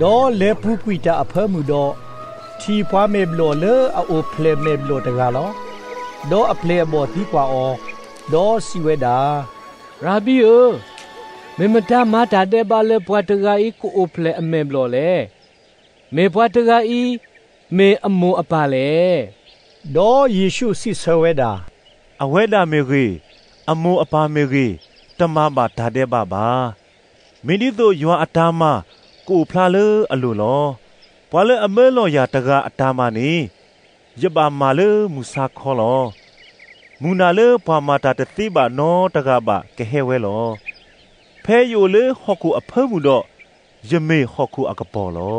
ดอเลผู้กุยตาอเพิ่มมือดอทีพวาเมบโลเลอโอเพลเมบโลตะกาลอดออเพลบอที่กว่าอดอสิเวดาราบีเมมตามาตาเดบาเลปวตกาอีกูโอเพลเมบโลเลเมปวตกาอีเมอโมอปาเลดอเยซูสิเสเวดาอเวดาเมรีอโมอปาเมรีตมาบาตาเดบาบามินิโตยัวอัตามากูพลาเลอลูลอปวาเลอเมลอยาตกาอัตามานียบามาเลมุสาคอลอมูนาเลปวามาตาตติบานอตกาบะเกเฮเวลอเพโยเลฮอกูอเพิ่มมุดอยเมฮอกูอกปอลอ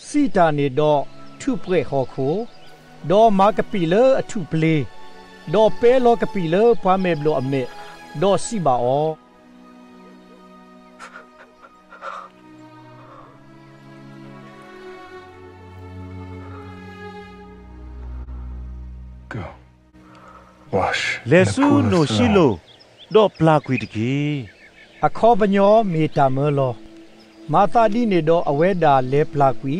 สีตานีดอทุเปรฮอคูดอมากะปีเลอทุเปเลดอเปโลกะปีเลอพวาเมบโลอเมดอสิบาอเลซูโนชิโลดอปลากุยตกีอคอบญอเมตาเมโลมาตาดีเนดออเวดาเลปลากุย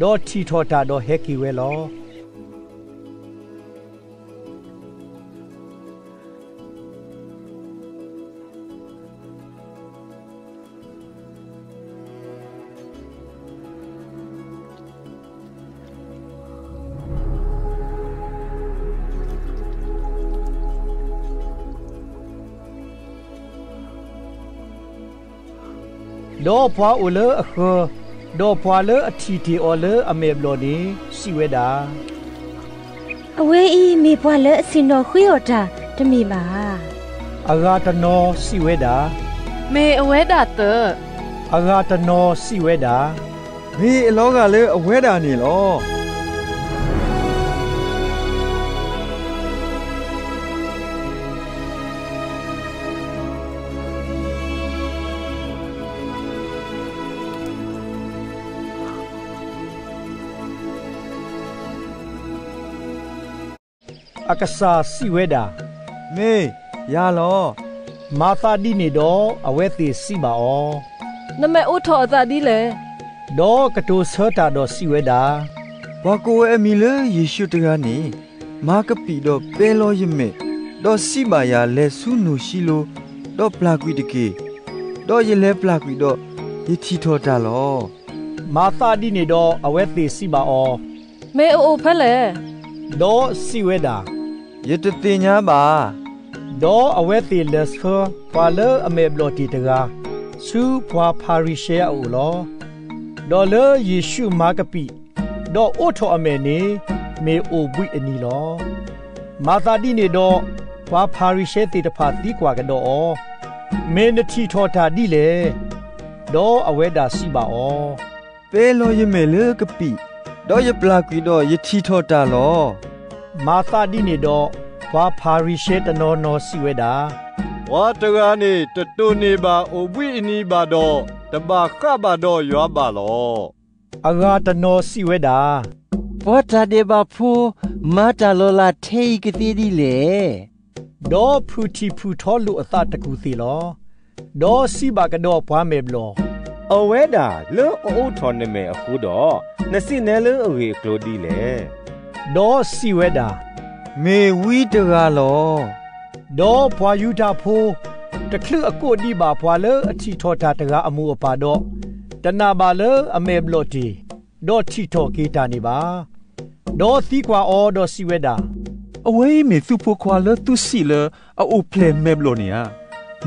ดอทีทอตาดอเฮกิเวลอดอพวาอุเลอเคดอพวาเลอทีทีออเลอเมบโลนีสิเวดาอเวอีมีพวาเลอสินโนคุยอตาตมีบาอากาตโนสิเวดาเมอเวดาเตออากาตโนสิเวดามีอโลกาเลอเวดานี่ลออากาซาสิเวดาเมยาลอมาตาดีเนดออเวติสิบาอนเมอุทอตาดีเลดอกะตูเซตาดอสิเวดาบาโกเอมิเลเยซูตกานีมากะปีดอเปโลยเมดอสิบายาเลซุนูชิโลดอปลากุยตเกดอเยเลปลากุยดอยทีทอตาลอมาตาดีเนดออเวติสิบาอเมโอเพเลดอสิเวดายตติญาบาดออเวติเลสเคฟาเลอเมบโลติตกาซูพวาพาริเชียอูลอดอเลเยซูมากะปีดอโอทออเมเนเมโอบุยอนีลอมาตาดีเนดอพวาพาริเชติตพาติกว่ากะดอเมนทีทอตาดีเลดออเวดาสิบาอเปโลยเมเลกะปีดอยปลากุยดอยทีทอตาลอมาตาดีเนดอวาพาริเชตโนโนสิเวดาวาตกานีตตุนีบาโอวินีบาดอตบาคาบาดอยอบาลออากาตโนสิเวดาปวตาเดบาพูมาตาโลลาเทยกติดีเลดอพูทีพูทอลุอตาตะกูติลอดอสิบากะดอพวาเมบลออเวดาเลอโอทอนเมอคูดอนสิเนเลอเวกโลดีเลดอสิเวดาเมวีตกาลอดอพวายูดาโพตะคลึอโกดีบาพวาเลอทีทอตาตกาอมูอปาดอตนาบาเลอเมบโลตีดอทีทอกีตานิบาดอซีกว่าออดอสิเวดาအဝေးမေသူဖို့ခွာလသူစီလအိုပလေမဲဘလိုနီယာ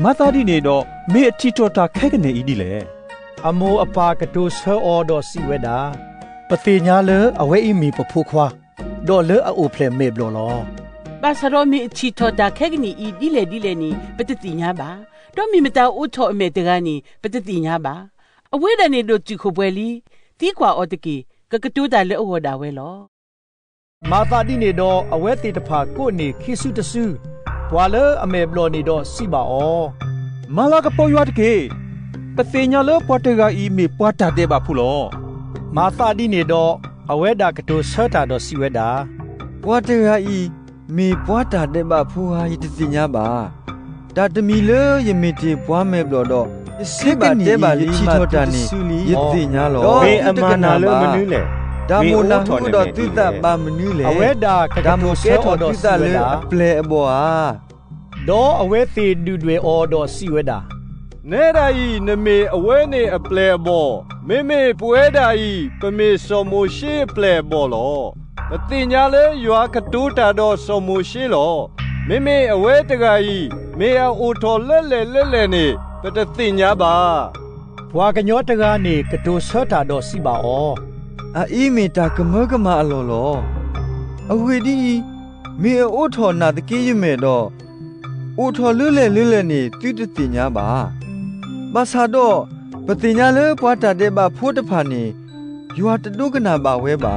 မာသာဒီနေတော့မေအတီတော်တာခဲကနေဤဒီလေအမိုးအပါကတိုဆာအော်တော်စီဝဲတာပတိညာလအဝဲအီမီပဖို့ခွာဒေါ်လအိုပလေမဲဘလိုလောဘာစရောမီအတီတော်တာခဲကနေဤဒီလေနီပတတိညာပါတော့မီမတာအိုထောအမေတကနေပတတိညာပါ အဝဲတနေတို့ကြည့်ခုပွဲလီတီးကွာအော်တကီကကတူးတိုင်လေအဝဒါဝဲလောမာသာဒီနေတော့အဝဲတီတဖာကိုနေခိစုတဆူဘွာလေအမေဘလော်နေတော့စီပါအောမာလာကပေါ်ရွာတကေပသိညာလောပွားတကအီမေပွားတာတဲ့ပါဖူလောမာသာဒီနေတော့အဝဲဒါကတိုဆတာတော့စီဝဲတာပွားတကအီမေပွားတာတဲ့ပါဖူဟာဤတသိညာပါဒါတမီလေယမေတီပွားမဲ့ဘလော်တော့စိတ်ကနေပါလီမာတာနေယသိညာလောမေအမနာလေမနူးလေဒါမိုနာဟုတော့တိတပါမနူးလေအဝဲဒါကကတိုဆတော်တော့စီဝဲတာပလေအဘောဟာတော့အဝဲသေးဒူတွေအော်တော့စီဝဲတာနဲဒါဤနမေအဝဲနေအပလေဘောမေမေပွဲဒါဤပမေစောမိုရှိပလေဘောလောပတိညာလေယွာကတူတာတော့စောမိုရှိလောမေမေအဝဲတကဤမေအိုထော်လဲလဲနေပတတိညာပါဘွာကညောတကားနေကတိုဆတာတော့စီပါအောအီမီတာကမကမအလောလောအဝေဒီမေအိုထော်နာတကေးရမေတော့အိုထော်လဲနေတိတတိညာပါမဆာတော့ပတိညာလေပွားတာတဲ့ပါဖိုးတဖာနေယွာတတုကနာပါဝဲပါ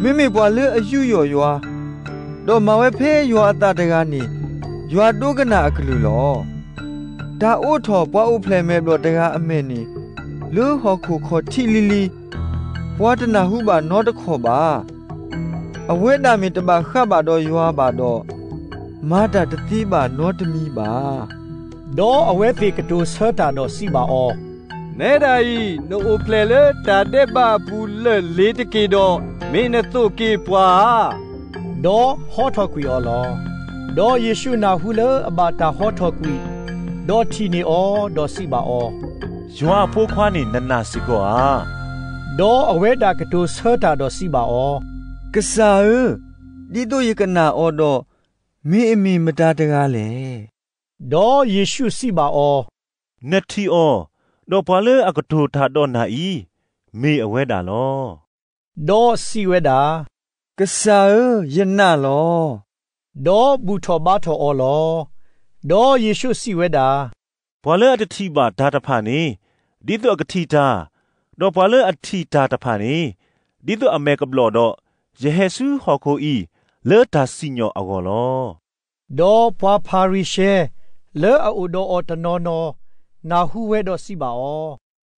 မိမိပွားလေအယူယော်ယွာတော့မဝဲဖဲယွာအတာတကားနေယွာတုကနာအကလူလောဒါအိုထော်ပွားဥဖလဲမဲဘလို့တကားအမဲနေလူဟောခုခေါ်ထီလီလီပွားတနာဟုပါနောတခေါ်ပါအဝဲတာမီတပါခတ်ပါတော့ယွာပါတော့မာတာတတိပါနောတမီပါတော့အဝဲသေးကတိုဆတာတော့စီပါအောနဲဒါဤနိုအိုဖလေလေတာတဲ့ပါဘူးလေလေးတကေတော့မင်းနဲ့တို့ကေပွာတော့ဟောထော်ကွီအောလောတော့ယေရှုနာဟုလေအဘာတာဟောထော်ကွီတော့ချီနေအောတော့စီပါအောယွာဖိုးခွားနေနနာစီကောတော့အဝဲတာကတိုဆတာတော့စီပါအောကစားဒီတို့ယကနာအောတော့မင်းအမီမတာတကားလေတော့ယေရှုစီပါအောနတ်တီအောတော့ဘာလဲအကတိုထာတော့နာဤမေအဝဲတာလောတော့စီဝဲတာကစားယနာလောတော့ဘူထောဘာထောအောလောတော့ယေရှုစီဝဲတာဘာလဲအတတိပါဓာတဖာနေဒီတော့ကတိတာတော့ဘာလဲအတိတာတဖာနေဒီတော့အမေကဘလောတော့ယေဟေဆုဟောကိုဤလေတာစီညောအကောလောတော့ပွားဖာရီရှဲလေအိုဒိုအော်တနော်နော်နာဟုဝဲတော့စီပါအော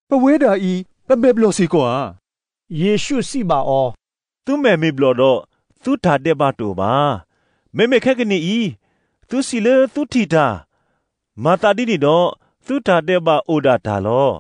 ပဝဲတာဤပမေဘလောစီကွာယေရှုစီပါအောသူမဲမေဘလောတော့သူတာတဲ့ပါတူပါမေမေခက်ကနေဤသူစီလေသူထီတာမာတာဒီနီတော့သူတာတဲ့ပါအိုဒါတာလော